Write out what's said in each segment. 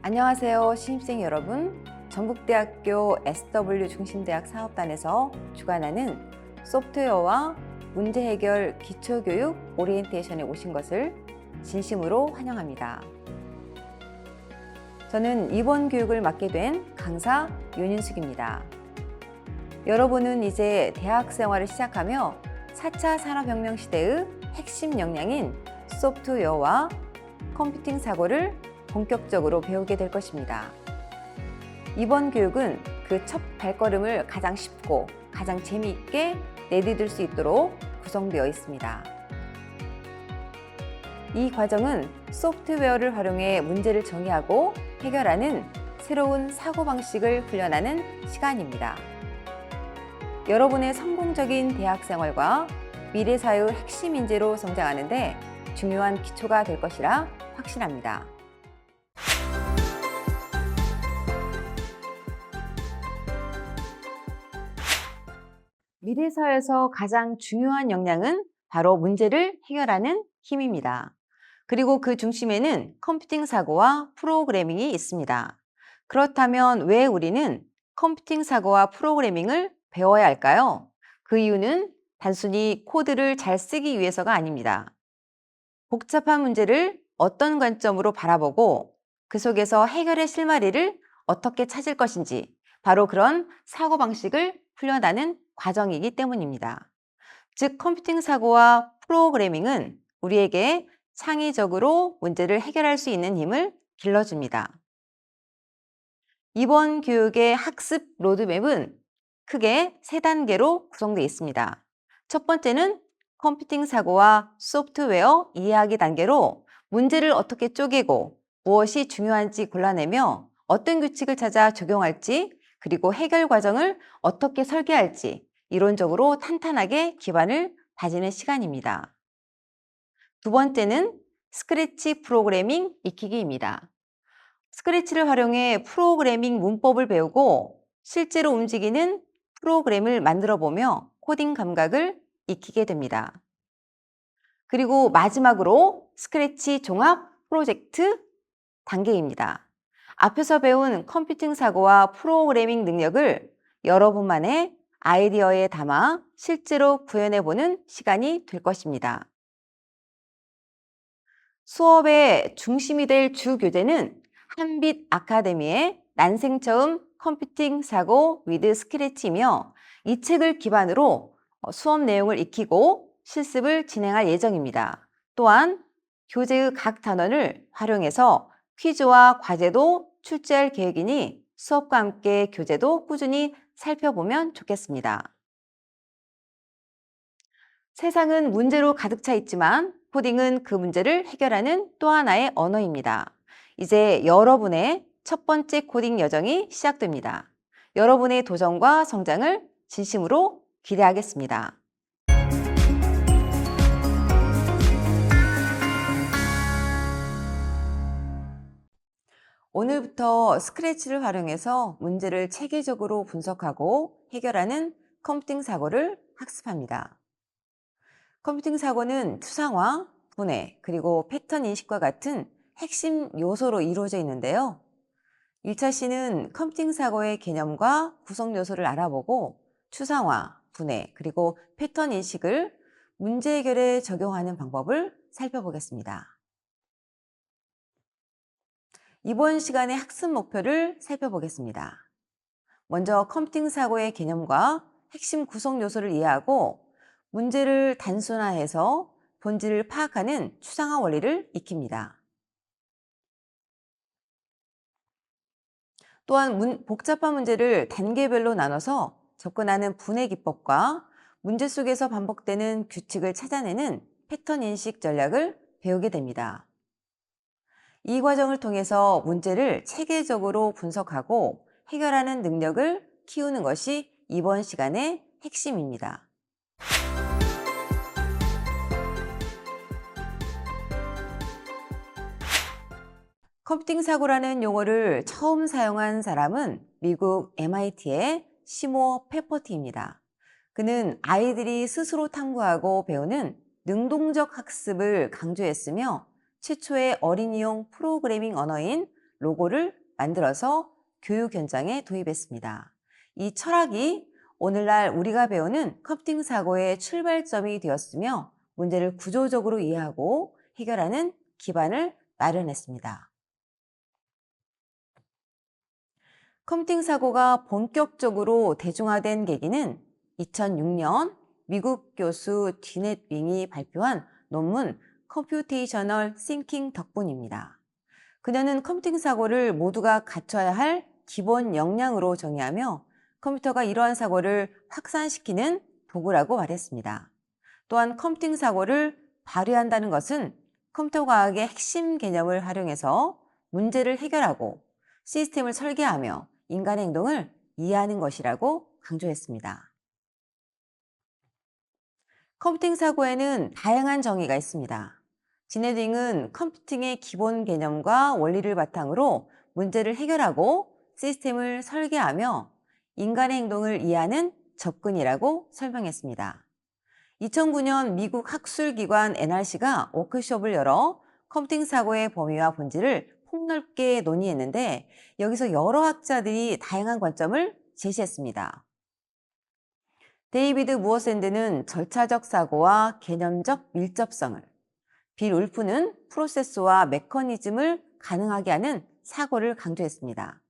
안녕하세요, 신입생 여러분. 전북대학교 SW 중심대학 사업단에서 주관하는 소프트웨어와 문제 해결 기초교육 오리엔테이션에 오신 것을 진심으로 환영합니다. 저는 이번 교육을 맡게 된 강사 윤인숙입니다. 여러분은 이제 대학 생활을 시작하며 4차 산업혁명 시대의 핵심 역량인 소프트웨어와 컴퓨팅 사고를 본격적으로 배우게 될 것입니다. 이번 교육은 그 첫 발걸음을 가장 쉽고 가장 재미있게 내디딜 수 있도록 구성되어 있습니다. 이 과정은 소프트웨어를 활용해 문제를 정의하고 해결하는 새로운 사고방식을 훈련하는 시간입니다. 여러분의 성공적인 대학 생활과 미래 사회의 핵심 인재로 성장하는 데 중요한 기초가 될 것이라 확신합니다. 미래 사회에서 가장 중요한 역량은 바로 문제를 해결하는 힘입니다. 그리고 그 중심에는 컴퓨팅 사고와 프로그래밍이 있습니다. 그렇다면 왜 우리는 컴퓨팅 사고와 프로그래밍을 배워야 할까요? 그 이유는 단순히 코드를 잘 쓰기 위해서가 아닙니다. 복잡한 문제를 어떤 관점으로 바라보고 그 속에서 해결의 실마리를 어떻게 찾을 것인지 바로 그런 사고방식을 훈련하는 과정이기 때문입니다. 즉, 컴퓨팅 사고와 프로그래밍은 우리에게 창의적으로 문제를 해결할 수 있는 힘을 길러줍니다. 이번 교육의 학습 로드맵은 크게 3단계로 구성되어 있습니다. 첫 번째는 컴퓨팅 사고와 소프트웨어 이해하기 단계로 문제를 어떻게 쪼개고 무엇이 중요한지 골라내며 어떤 규칙을 찾아 적용할지 그리고 해결 과정을 어떻게 설계할지 이론적으로 탄탄하게 기반을 다지는 시간입니다. 두 번째는 스크래치 프로그래밍 익히기입니다. 스크래치를 활용해 프로그래밍 문법을 배우고 실제로 움직이는 프로그램을 만들어 보며 코딩 감각을 익히게 됩니다. 그리고 마지막으로 스크래치 종합 프로젝트 단계입니다. 앞에서 배운 컴퓨팅 사고와 프로그래밍 능력을 여러분만의 아이디어에 담아 실제로 구현해보는 시간이 될 것입니다. 수업의 중심이 될 주 교재는 한빛 아카데미의 난생 처음 컴퓨팅 사고 위드 스크래치이며 이 책을 기반으로 수업 내용을 익히고 실습을 진행할 예정입니다. 또한 교재의 각 단원을 활용해서 퀴즈와 과제도 출제할 계획이니 수업과 함께 교재도 꾸준히 살펴보면 좋겠습니다. 세상은 문제로 가득 차 있지만 코딩은 그 문제를 해결하는 또 하나의 언어입니다. 이제 여러분의 첫 번째 코딩 여정이 시작됩니다. 여러분의 도전과 성장을 진심으로 기대하겠습니다. 오늘부터 스크래치를 활용해서 문제를 체계적으로 분석하고 해결하는 컴퓨팅 사고를 학습합니다. 컴퓨팅 사고는 추상화, 분해, 그리고 패턴 인식과 같은 핵심 요소로 이루어져 있는데요. 1차 시는 컴퓨팅 사고의 개념과 구성 요소를 알아보고 추상화, 분해, 그리고 패턴 인식을 문제 해결에 적용하는 방법을 살펴보겠습니다. 이번 시간의 학습 목표를 살펴보겠습니다. 먼저 컴퓨팅 사고의 개념과 핵심 구성 요소를 이해하고 문제를 단순화해서 본질을 파악하는 추상화 원리를 익힙니다. 또한 복잡한 문제를 단계별로 나눠서 접근하는 분해 기법과 문제 속에서 반복되는 규칙을 찾아내는 패턴 인식 전략을 배우게 됩니다. 이 과정을 통해서 문제를 체계적으로 분석하고 해결하는 능력을 키우는 것이 이번 시간의 핵심입니다. 컴퓨팅 사고라는 용어를 처음 사용한 사람은 미국 MIT의 시모어 페퍼티입니다. 그는 아이들이 스스로 탐구하고 배우는 능동적 학습을 강조했으며 최초의 어린이용 프로그래밍 언어인 로고를 만들어서 교육 현장에 도입했습니다. 이 철학이 오늘날 우리가 배우는 컴퓨팅 사고의 출발점이 되었으며 문제를 구조적으로 이해하고 해결하는 기반을 마련했습니다. 컴퓨팅 사고가 본격적으로 대중화된 계기는 2006년 미국 교수 디넷 윙이 발표한 논문 컴퓨테이셔널 싱킹 덕분입니다. 그녀는 컴퓨팅 사고를 모두가 갖춰야 할 기본 역량으로 정의하며 컴퓨터가 이러한 사고를 확산시키는 도구라고 말했습니다. 또한 컴퓨팅 사고를 발휘한다는 것은 컴퓨터 과학의 핵심 개념을 활용해서 문제를 해결하고 시스템을 설계하며 인간의 행동을 이해하는 것이라고 강조했습니다. 컴퓨팅 사고에는 다양한 정의가 있습니다. 지네딩은 컴퓨팅의 기본 개념과 원리를 바탕으로 문제를 해결하고 시스템을 설계하며 인간의 행동을 이해하는 접근이라고 설명했습니다. 2009년 미국 학술기관 NRC가 워크숍을 열어 컴퓨팅 사고의 범위와 본질을 폭넓게 논의했는데 여기서 여러 학자들이 다양한 관점을 제시했습니다. 데이비드 무어샌드는 절차적 사고와 개념적 밀접성을, 빌 울프는 프로세스와 메커니즘을 가능하게 하는 사고를 강조했습니다.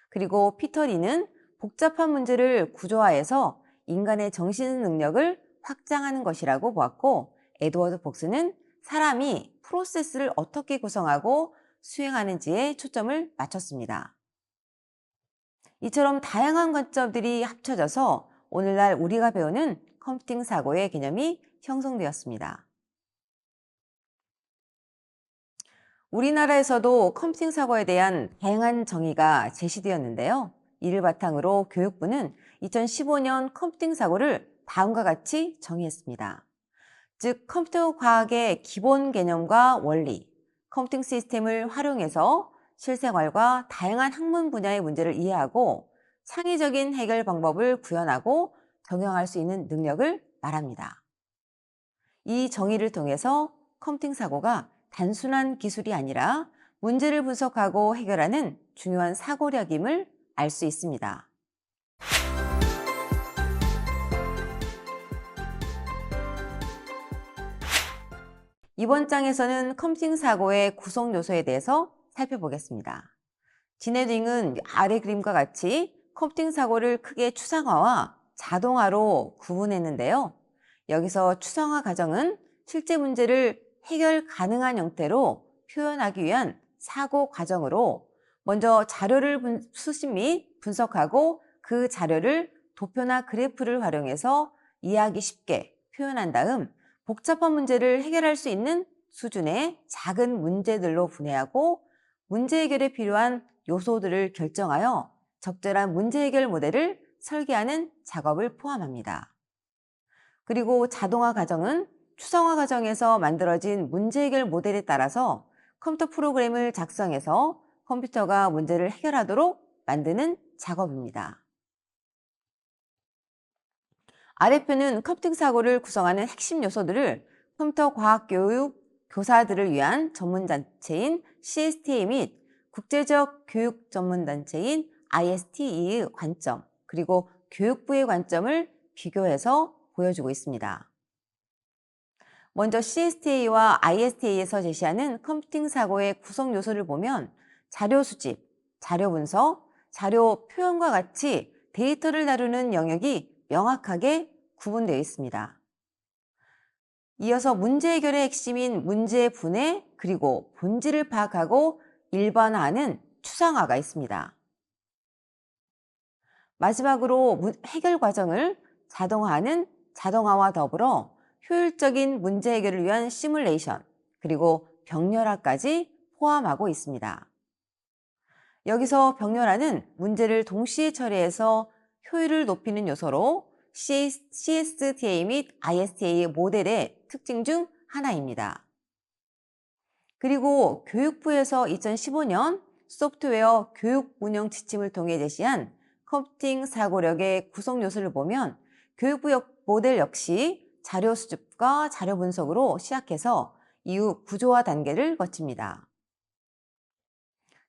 그리고 피터 리는 복잡한 문제를 구조화해서 인간의 정신 능력을 확장하는 것이라고 보았고, 에드워드 폭스는 사람이 프로세스를 어떻게 구성하고 수행하는지에 초점을 맞췄습니다. 이처럼 다양한 관점들이 합쳐져서 오늘날 우리가 배우는 컴퓨팅 사고의 개념이 형성되었습니다. 우리나라에서도 컴퓨팅 사고에 대한 다양한 정의가 제시되었는데요. 이를 바탕으로 교육부는 2015년 컴퓨팅 사고를 다음과 같이 정의했습니다. 즉, 컴퓨터 과학의 기본 개념과 원리, 컴퓨팅 시스템을 활용해서 실생활과 다양한 학문 분야의 문제를 이해하고 창의적인 해결 방법을 구현하고 적용할 수 있는 능력을 말합니다. 이 정의를 통해서 컴퓨팅 사고가 단순한 기술이 아니라 문제를 분석하고 해결하는 중요한 사고력임을 알 수 있습니다. 이번 장에서는 컴퓨팅 사고의 구성 요소에 대해서 살펴보겠습니다. 지네딩은 아래 그림과 같이 컴퓨팅 사고를 크게 추상화와 자동화로 구분했는데요. 여기서 추상화 과정은 실제 문제를 해결 가능한 형태로 표현하기 위한 사고 과정으로 먼저 자료를 수집 및 분석하고 그 자료를 도표나 그래프를 활용해서 이해하기 쉽게 표현한 다음 복잡한 문제를 해결할 수 있는 수준의 작은 문제들로 분해하고 문제 해결에 필요한 요소들을 결정하여 적절한 문제 해결 모델을 설계하는 작업을 포함합니다. 그리고 자동화 과정은 추상화 과정에서 만들어진 문제 해결 모델에 따라서 컴퓨터 프로그램을 작성해서 컴퓨터가 문제를 해결하도록 만드는 작업입니다. 아래표는 컴퓨팅 사고를 구성하는 핵심 요소들을 컴퓨터 과학 교육 교사들을 위한 전문단체인 CSTA 및 국제적 교육 전문단체인 ISTE의 관점, 그리고 교육부의 관점을 비교해서 보여주고 있습니다. 먼저 CSTA와 ISTA에서 제시하는 컴퓨팅 사고의 구성 요소를 보면 자료 수집, 자료 분석, 자료 표현과 같이 데이터를 다루는 영역이 명확하게 구분되어 있습니다. 이어서 문제 해결의 핵심인 문제 분해 그리고 본질을 파악하고 일반화하는 추상화가 있습니다. 마지막으로 해결 과정을 자동화하는 자동화와 더불어 효율적인 문제 해결을 위한 시뮬레이션 그리고 병렬화까지 포함하고 있습니다. 여기서 병렬화는 문제를 동시에 처리해서 효율을 높이는 요소로 CSTA 및 ISTA 모델의 특징 중 하나입니다. 그리고 교육부에서 2015년 소프트웨어 교육 운영 지침을 통해 제시한 컴퓨팅 사고력의 구성 요소를 보면 교육부 모델 역시 자료 수집과 자료 분석으로 시작해서 이후 구조화 단계를 거칩니다.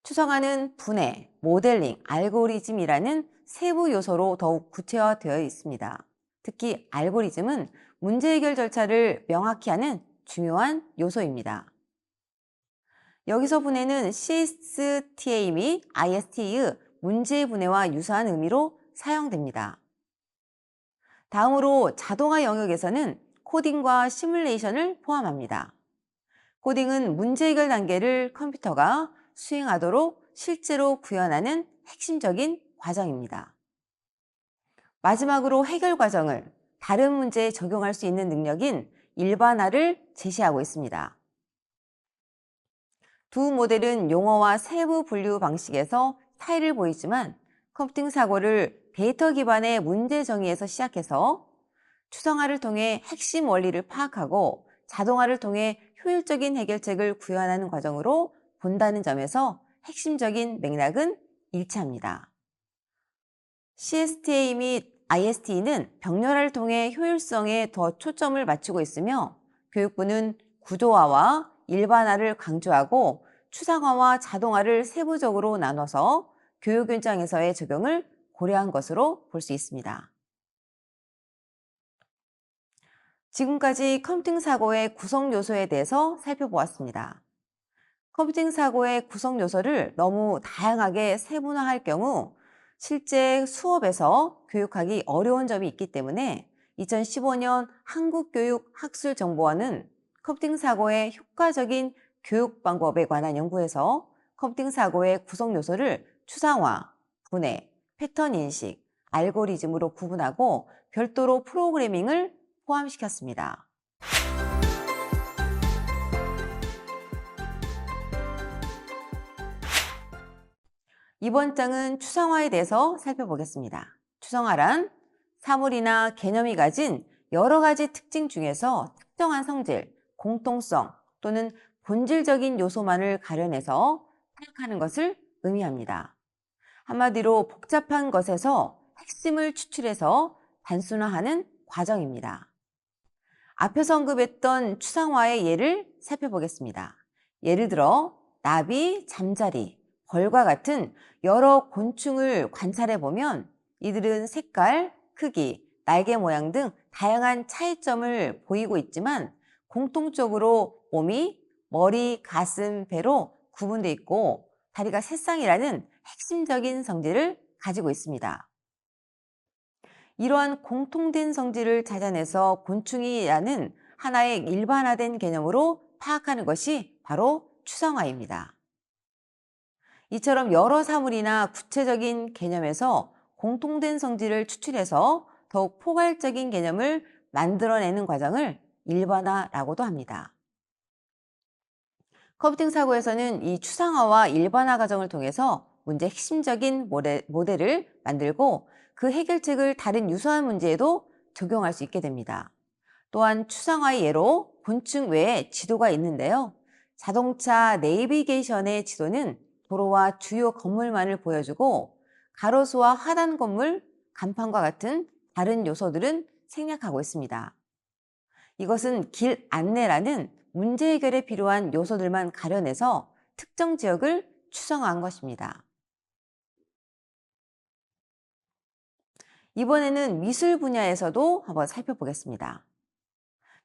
추상화는 분해, 모델링, 알고리즘이라는 세부 요소로 더욱 구체화되어 있습니다. 특히 알고리즘은 문제 해결 절차를 명확히 하는 중요한 요소입니다. 여기서 분해는 CSTA 및 IST의 문제 분해와 유사한 의미로 사용됩니다. 다음으로 자동화 영역에서는 코딩과 시뮬레이션을 포함합니다. 코딩은 문제 해결 단계를 컴퓨터가 수행하도록 실제로 구현하는 핵심적인 과정입니다. 마지막으로 해결 과정을 다른 문제에 적용할 수 있는 능력인 일반화를 제시하고 있습니다. 두 모델은 용어와 세부 분류 방식에서 차이를 보이지만 컴퓨팅 사고를 데이터 기반의 문제 정의에서 시작해서 추상화를 통해 핵심 원리를 파악하고 자동화를 통해 효율적인 해결책을 구현하는 과정으로 본다는 점에서 핵심적인 맥락은 일치합니다. CSTA 및 IST는 병렬화를 통해 효율성에 더 초점을 맞추고 있으며 교육부는 구조화와 일반화를 강조하고 추상화와 자동화를 세부적으로 나눠서 교육 현장에서의 적용을 고려한 것으로 볼 수 있습니다. 지금까지 컴퓨팅 사고의 구성 요소에 대해서 살펴보았습니다. 컴퓨팅 사고의 구성 요소를 너무 다양하게 세분화할 경우 실제 수업에서 교육하기 어려운 점이 있기 때문에 2015년 한국교육학술정보원은 컴퓨팅 사고의 효과적인 교육 방법에 관한 연구에서 컴퓨팅 사고의 구성 요소를 추상화, 분해, 패턴 인식, 알고리즘으로 구분하고 별도로 프로그래밍을 포함시켰습니다. 이번 장은 추상화에 대해서 살펴보겠습니다. 추상화란 사물이나 개념이 가진 여러 가지 특징 중에서 특정한 성질, 공통성 또는 본질적인 요소만을 가려내서 파악하는 것을 의미합니다. 한마디로 복잡한 것에서 핵심을 추출해서 단순화하는 과정입니다. 앞에서 언급했던 추상화의 예를 살펴보겠습니다. 예를 들어 나비, 잠자리, 벌과 같은 여러 곤충을 관찰해 보면 이들은 색깔, 크기, 날개 모양 등 다양한 차이점을 보이고 있지만 공통적으로 몸이 머리, 가슴, 배로 구분되어 있고 다리가 세 쌍이라는 핵심적인 성질을 가지고 있습니다. 이러한 공통된 성질을 찾아내서 곤충이라는 하나의 일반화된 개념으로 파악하는 것이 바로 추상화입니다. 이처럼 여러 사물이나 구체적인 개념에서 공통된 성질을 추출해서 더욱 포괄적인 개념을 만들어내는 과정을 일반화라고도 합니다. 컴퓨팅 사고에서는 이 추상화와 일반화 과정을 통해서 문제 핵심적인 모델을 만들고 그 해결책을 다른 유사한 문제에도 적용할 수 있게 됩니다. 또한 추상화의 예로 곤충 외에 지도가 있는데요. 자동차 내비게이션의 지도는 도로와 주요 건물만을 보여주고 가로수와 하단 건물, 간판과 같은 다른 요소들은 생략하고 있습니다. 이것은 길 안내라는 문제 해결에 필요한 요소들만 가려내서 특정 지역을 추상화한 것입니다. 이번에는 미술 분야에서도 한번 살펴보겠습니다.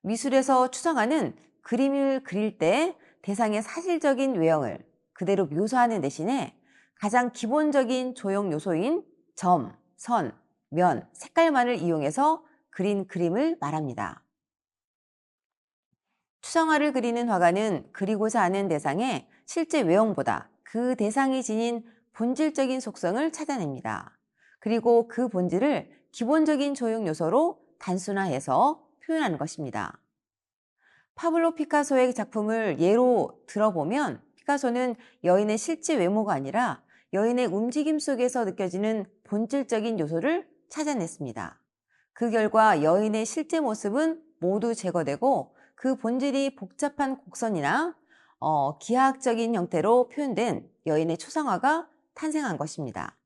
미술에서 추상화는 그림을 그릴 때 대상의 사실적인 외형을 그대로 묘사하는 대신에 가장 기본적인 조형 요소인 점, 선, 면, 색깔만을 이용해서 그린 그림을 말합니다. 추상화를 그리는 화가는 그리고자 하는 대상의 실제 외형보다 그 대상이 지닌 본질적인 속성을 찾아냅니다. 그리고 그 본질을 기본적인 조형 요소로 단순화해서 표현하는 것입니다. 파블로 피카소의 작품을 예로 들어보면 피카소는 여인의 실제 외모가 아니라 여인의 움직임 속에서 느껴지는 본질적인 요소를 찾아냈습니다. 그 결과 여인의 실제 모습은 모두 제거되고 그 본질이 복잡한 곡선이나 기하학적인 형태로 표현된 여인의 추상화가 탄생한 것입니다.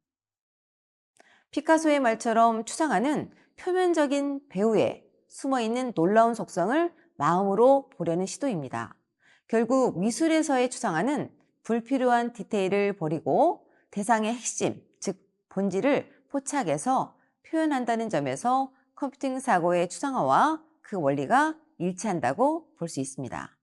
피카소의 말처럼 추상화는 표면적인 배우의 숨어있는 놀라운 속성을 마음으로 보려는 시도입니다. 결국 미술에서의 추상화는 불필요한 디테일을 버리고 대상의 핵심, 즉 본질을 포착해서 표현한다는 점에서 컴퓨팅 사고의 추상화와 그 원리가 일치한다고 볼 수 있습니다.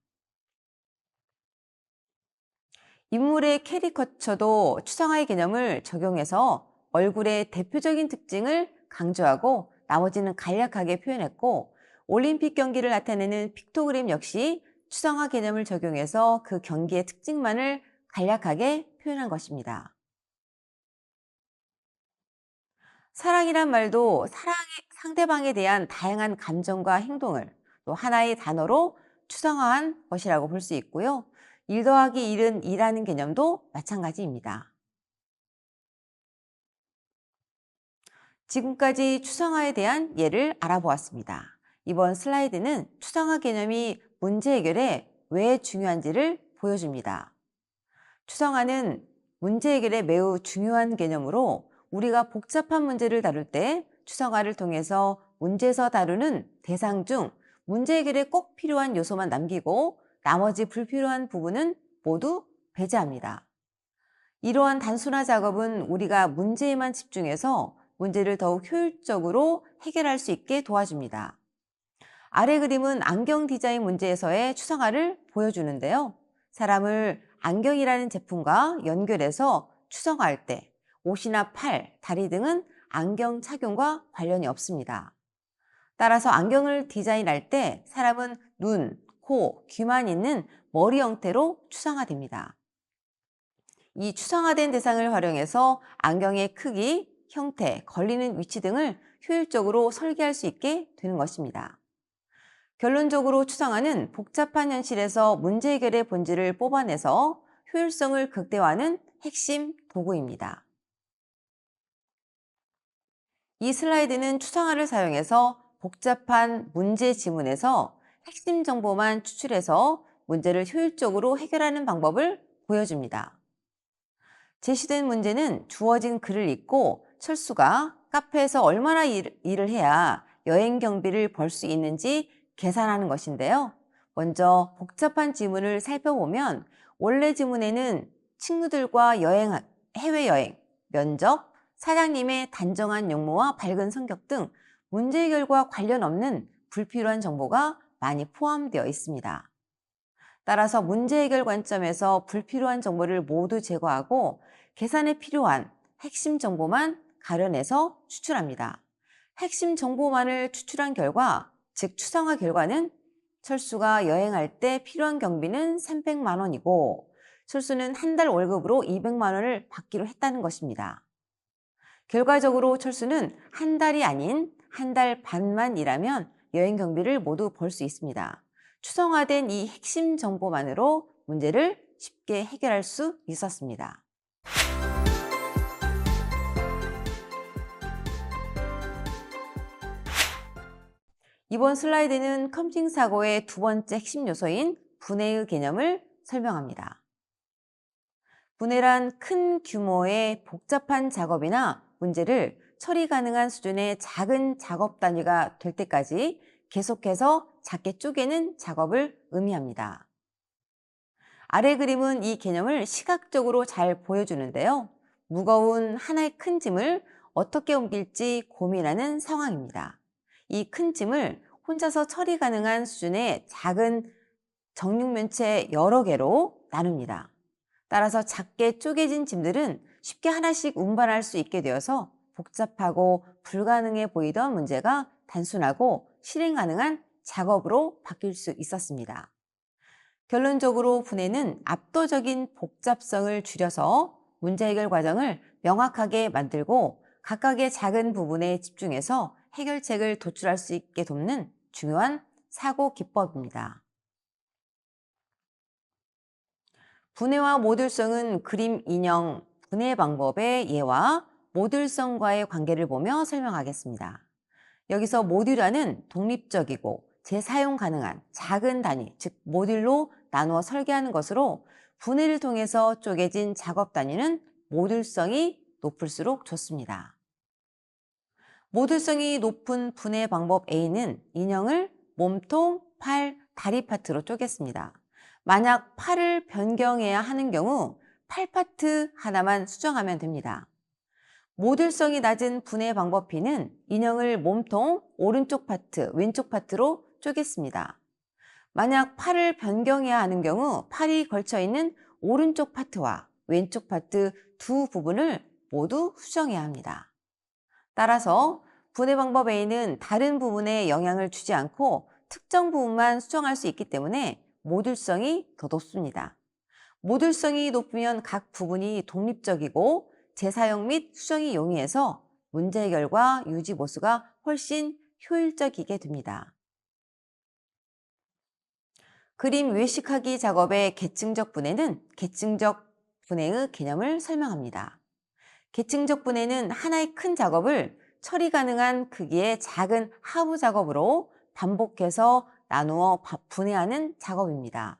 인물의 캐리커처도 추상화의 개념을 적용해서 얼굴의 대표적인 특징을 강조하고 나머지는 간략하게 표현했고, 올림픽 경기를 나타내는 픽토그램 역시 추상화 개념을 적용해서 그 경기의 특징만을 간략하게 표현한 것입니다. 사랑이란 말도 상대방에 대한 다양한 감정과 행동을 또 하나의 단어로 추상화한 것이라고 볼 수 있고요. 1 더하기 1은 2라는 개념도 마찬가지입니다. 지금까지 추상화에 대한 예를 알아보았습니다. 이번 슬라이드는 추상화 개념이 문제 해결에 왜 중요한지를 보여줍니다. 추상화는 문제 해결에 매우 중요한 개념으로 우리가 복잡한 문제를 다룰 때 추상화를 통해서 문제에서 다루는 대상 중 문제 해결에 꼭 필요한 요소만 남기고 나머지 불필요한 부분은 모두 배제합니다. 이러한 단순화 작업은 우리가 문제에만 집중해서 문제를 더욱 효율적으로 해결할 수 있게 도와줍니다. 아래 그림은 안경 디자인 문제에서의 추상화를 보여주는데요. 사람을 안경이라는 제품과 연결해서 추상화할 때 옷이나 팔, 다리 등은 안경 착용과 관련이 없습니다. 따라서 안경을 디자인할 때 사람은 눈, 코, 귀만 있는 머리 형태로 추상화됩니다. 이 추상화된 대상을 활용해서 안경의 크기, 형태, 걸리는 위치 등을 효율적으로 설계할 수 있게 되는 것입니다. 결론적으로 추상화는 복잡한 현실에서 문제 해결의 본질을 뽑아내서 효율성을 극대화하는 핵심 도구입니다. 이 슬라이드는 추상화를 사용해서 복잡한 문제 지문에서 핵심 정보만 추출해서 문제를 효율적으로 해결하는 방법을 보여줍니다. 제시된 문제는 주어진 글을 읽고 철수가 카페에서 얼마나 일을 해야 여행 경비를 벌 수 있는지 계산하는 것인데요. 먼저 복잡한 지문을 살펴보면 원래 지문에는 친구들과 해외여행, 면접, 사장님의 단정한 용모와 밝은 성격 등 문제 해결과 관련 없는 불필요한 정보가 많이 포함되어 있습니다. 따라서 문제 해결 관점에서 불필요한 정보를 모두 제거하고 계산에 필요한 핵심 정보만 가려내서 추출합니다. 핵심 정보만을 추출한 결과, 즉 추상화 결과는 철수가 여행할 때 필요한 경비는 300만 원이고 철수는 한 달 월급으로 200만 원을 받기로 했다는 것입니다. 결과적으로 철수는 한 달이 아닌 한 달 반만 일하면 여행 경비를 모두 벌 수 있습니다. 추상화된 이 핵심 정보만으로 문제를 쉽게 해결할 수 있었습니다. 이번 슬라이드는 컴퓨팅 사고의 두 번째 핵심 요소인 분해의 개념을 설명합니다. 분해란 큰 규모의 복잡한 작업이나 문제를 처리 가능한 수준의 작은 작업 단위가 될 때까지 계속해서 작게 쪼개는 작업을 의미합니다. 아래 그림은 이 개념을 시각적으로 잘 보여주는데요. 무거운 하나의 큰 짐을 어떻게 옮길지 고민하는 상황입니다. 이 큰 짐을 혼자서 처리 가능한 수준의 작은 정육면체 여러 개로 나눕니다. 따라서 작게 쪼개진 짐들은 쉽게 하나씩 운반할 수 있게 되어서 복잡하고 불가능해 보이던 문제가 단순하고 실행 가능한 작업으로 바뀔 수 있었습니다. 결론적으로 분해는 압도적인 복잡성을 줄여서 문제 해결 과정을 명확하게 만들고 각각의 작은 부분에 집중해서 해결책을 도출할 수 있게 돕는 중요한 사고 기법입니다. 분해와 모듈성은 그림 인형 분해 방법의 예와 모듈성과의 관계를 보며 설명하겠습니다. 여기서 모듈화는 독립적이고 재사용 가능한 작은 단위, 즉 모듈로 나누어 설계하는 것으로 분해를 통해서 쪼개진 작업 단위는 모듈성이 높을수록 좋습니다. 모듈성이 높은 분해 방법 A는 인형을 몸통, 팔, 다리 파트로 쪼갰습니다. 만약 팔을 변경해야 하는 경우 팔파트 하나만 수정하면 됩니다. 모듈성이 낮은 분해 방법 B는 인형을 몸통 오른쪽 파트, 왼쪽 파트로 쪼갰습니다. 만약 팔을 변경해야 하는 경우 팔이 걸쳐 있는 오른쪽 파트와 왼쪽 파트 두 부분을 모두 수정해야 합니다. 따라서 분해 방법 A는 다른 부분에 영향을 주지 않고 특정 부분만 수정할 수 있기 때문에 모듈성이 더 높습니다. 모듈성이 높으면 각 부분이 독립적이고 재사용 및 수정이 용이해서 문제 해결과 유지 보수가 훨씬 효율적이게 됩니다. 그림 외식하기 작업의 계층적 분해는 계층적 분해의 개념을 설명합니다. 계층적 분해는 하나의 큰 작업을 처리 가능한 크기의 작은 하부 작업으로 반복해서 나누어 분해하는 작업입니다.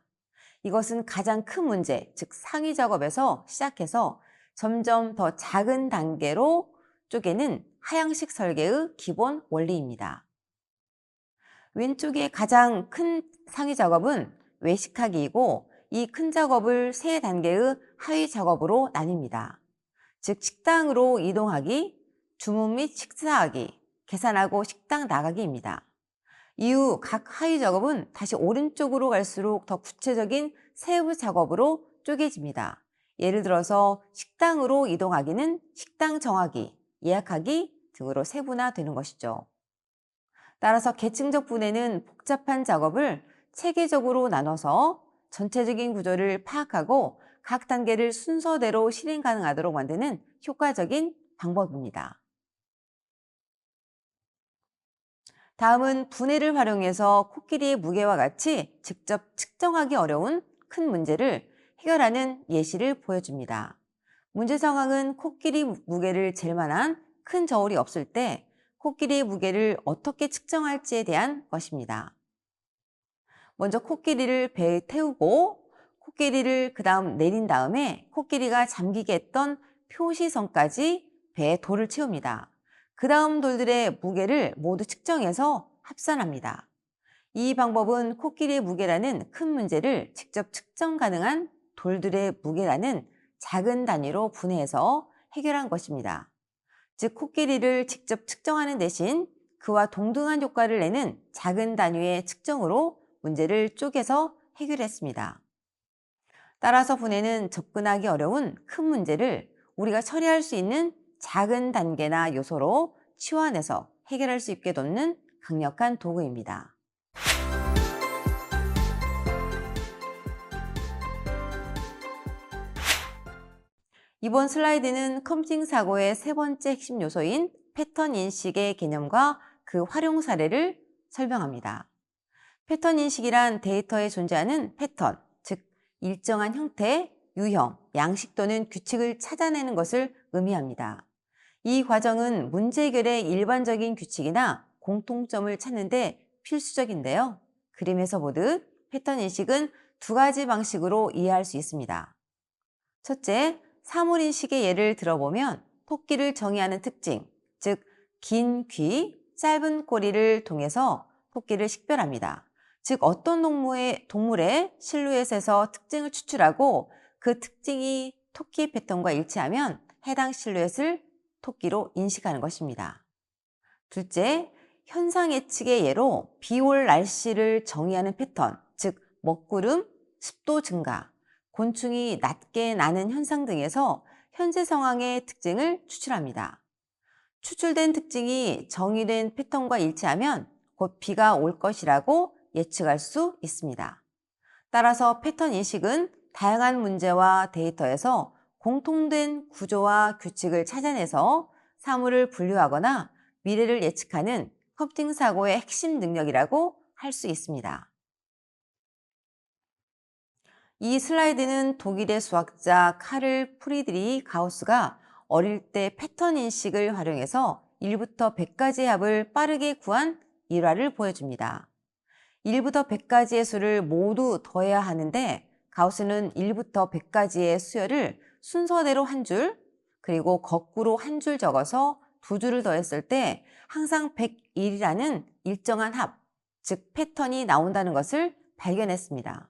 이것은 가장 큰 문제, 즉 상위 작업에서 시작해서 점점 더 작은 단계로 쪼개는 하향식 설계의 기본 원리입니다. 왼쪽의 가장 큰 상위 작업은 외식하기이고 이 큰 작업을 세 단계의 하위 작업으로 나뉩니다. 즉 식당으로 이동하기, 주문 및 식사하기, 계산하고 식당 나가기입니다. 이후 각 하위 작업은 다시 오른쪽으로 갈수록 더 구체적인 세부 작업으로 쪼개집니다. 예를 들어서 식당으로 이동하기는 식당 정하기, 예약하기 등으로 세분화되는 것이죠. 따라서 계층적 분해는 복잡한 작업을 체계적으로 나눠서 전체적인 구조를 파악하고 각 단계를 순서대로 실행 가능하도록 만드는 효과적인 방법입니다. 다음은 분해를 활용해서 코끼리의 무게와 같이 직접 측정하기 어려운 큰 문제를 해결하는 예시를 보여줍니다. 문제 상황은 코끼리 무게를 잴 만한 큰 저울이 없을 때 코끼리의 무게를 어떻게 측정할지에 대한 것입니다. 먼저 코끼리를 배에 태우고 코끼리를 그 다음 내린 다음에 코끼리가 잠기게 했던 표시선까지 배에 돌을 채웁니다. 그 다음 돌들의 무게를 모두 측정해서 합산합니다. 이 방법은 코끼리의 무게라는 큰 문제를 직접 측정 가능한 돌들의 무게라는 작은 단위로 분해해서 해결한 것입니다. 즉 코끼리를 직접 측정하는 대신 그와 동등한 효과를 내는 작은 단위의 측정으로 문제를 쪼개서 해결했습니다. 따라서 분해는 접근하기 어려운 큰 문제를 우리가 처리할 수 있는 작은 단계나 요소로 치환해서 해결할 수 있게 돕는 강력한 도구입니다. 이번 슬라이드는 컴퓨팅 사고의 세 번째 핵심 요소인 패턴 인식의 개념과 그 활용 사례를 설명합니다. 패턴 인식이란 데이터에 존재하는 패턴, 즉 일정한 형태, 유형, 양식 또는 규칙을 찾아내는 것을 의미합니다. 이 과정은 문제 해결의 일반적인 규칙이나 공통점을 찾는 데 필수적인데요. 그림에서 보듯 패턴 인식은 두 가지 방식으로 이해할 수 있습니다. 첫째, 사물 인식의 예를 들어보면 토끼를 정의하는 특징, 즉 긴 귀, 짧은 꼬리를 통해서 토끼를 식별합니다. 즉 어떤 동물의 실루엣에서 특징을 추출하고 그 특징이 토끼 패턴과 일치하면 해당 실루엣을 토끼로 인식하는 것입니다. 둘째, 현상 예측의 예로 비 올 날씨를 정의하는 패턴, 즉 먹구름, 습도 증가, 곤충이 낮게 나는 현상 등에서 현재 상황의 특징을 추출합니다. 추출된 특징이 정의된 패턴과 일치하면 곧 비가 올 것이라고 예측할 수 있습니다. 따라서 패턴 인식은 다양한 문제와 데이터에서 공통된 구조와 규칙을 찾아내서 사물을 분류하거나 미래를 예측하는 컴퓨팅 사고의 핵심 능력이라고 할 수 있습니다. 이 슬라이드는 독일의 수학자 카를 프리드리히 가우스가 어릴 때 패턴 인식을 활용해서 1부터 100까지의 합을 빠르게 구한 일화를 보여줍니다. 1부터 100까지의 수를 모두 더해야 하는데 가우스는 1부터 100까지의 수열을 순서대로 한 줄, 그리고 거꾸로 한 줄 적어서 두 줄을 더했을 때 항상 101이라는 일정한 합, 즉 패턴이 나온다는 것을 발견했습니다.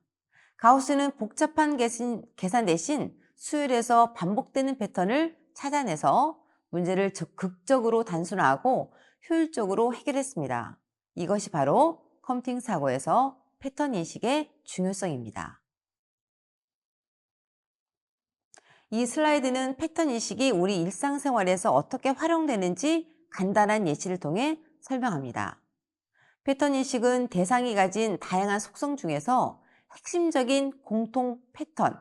가우스는 복잡한 계산 대신 수열에서 반복되는 패턴을 찾아내서 문제를 극적으로 단순화하고 효율적으로 해결했습니다. 이것이 바로 컴퓨팅 사고에서 패턴 인식의 중요성입니다. 이 슬라이드는 패턴 인식이 우리 일상생활에서 어떻게 활용되는지 간단한 예시를 통해 설명합니다. 패턴 인식은 대상이 가진 다양한 속성 중에서 핵심적인 공통 패턴,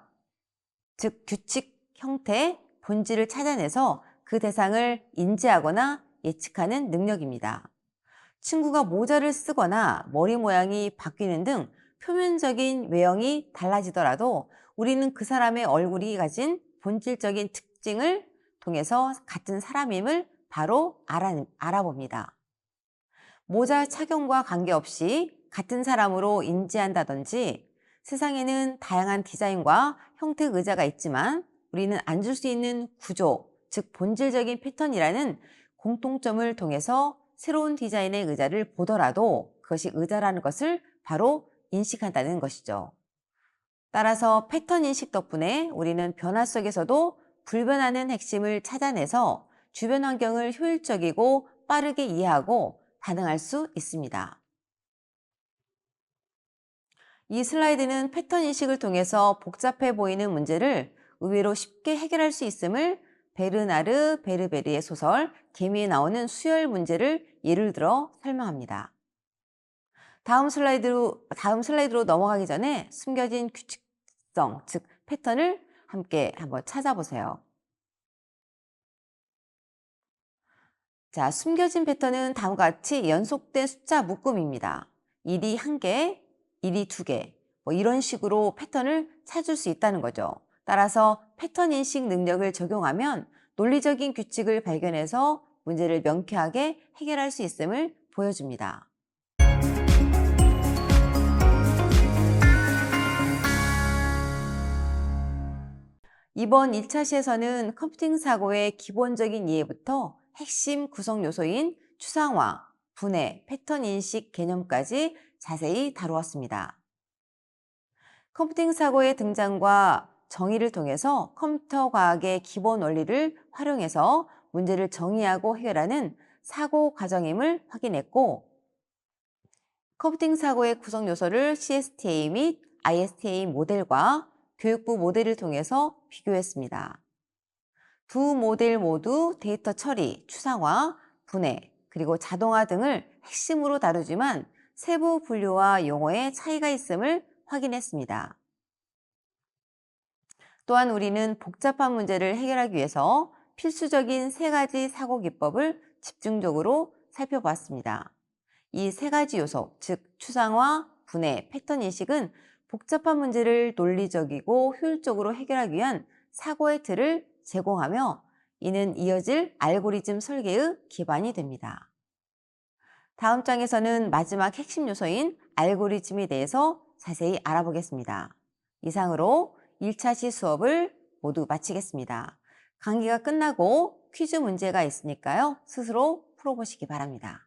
즉 규칙, 형태, 본질을 찾아내서 그 대상을 인지하거나 예측하는 능력입니다. 친구가 모자를 쓰거나 머리 모양이 바뀌는 등 표면적인 외형이 달라지더라도 우리는 그 사람의 얼굴이 가진 본질적인 특징을 통해서 같은 사람임을 바로 알아봅니다. 모자 착용과 관계없이 같은 사람으로 인지한다든지 세상에는 다양한 디자인과 형태 의자가 있지만 우리는 앉을 수 있는 구조, 즉 본질적인 패턴이라는 공통점을 통해서 새로운 디자인의 의자를 보더라도 그것이 의자라는 것을 바로 인식한다는 것이죠. 따라서 패턴 인식 덕분에 우리는 변화 속에서도 불변하는 핵심을 찾아내서 주변 환경을 효율적이고 빠르게 이해하고 반응할 수 있습니다. 이 슬라이드는 패턴 인식을 통해서 복잡해 보이는 문제를 의외로 쉽게 해결할 수 있음을 베르나르 베르베리의 소설 개미에 나오는 수열 문제를 예를 들어 설명합니다. 다음 슬라이드로 넘어가기 전에 숨겨진 규칙성, 즉 패턴을 함께 한번 찾아보세요. 자, 숨겨진 패턴은 다음과 같이 연속된 숫자 묶음입니다. 1이 1개, 1이 2개, 이런 식으로 패턴을 찾을 수 있다는 거죠. 따라서 패턴 인식 능력을 적용하면 논리적인 규칙을 발견해서 문제를 명쾌하게 해결할 수 있음을 보여줍니다. 이번 1차 시에서는 컴퓨팅 사고의 기본적인 이해부터 핵심 구성 요소인 추상화, 분해, 패턴 인식 개념까지 자세히 다루었습니다. 컴퓨팅 사고의 등장과 정의를 통해서 컴퓨터 과학의 기본 원리를 활용해서 문제를 정의하고 해결하는 사고 과정임을 확인했고, 컴퓨팅 사고의 구성 요소를 CSTA 및 ISTA 모델과 교육부 모델을 통해서 비교했습니다. 두 모델 모두 데이터 처리, 추상화, 분해, 그리고 자동화 등을 핵심으로 다루지만 세부 분류와 용어의 차이가 있음을 확인했습니다. 또한 우리는 복잡한 문제를 해결하기 위해서 필수적인 3가지 사고 기법을 집중적으로 살펴보았습니다. 이 3가지 요소, 즉 추상화, 분해, 패턴 인식은 복잡한 문제를 논리적이고 효율적으로 해결하기 위한 사고의 틀을 제공하며 이는 이어질 알고리즘 설계의 기반이 됩니다. 다음 장에서는 마지막 핵심 요소인 알고리즘에 대해서 자세히 알아보겠습니다. 이상으로 1차 시 수업을 모두 마치겠습니다. 강의가 끝나고 퀴즈 문제가 있으니까요. 스스로 풀어보시기 바랍니다.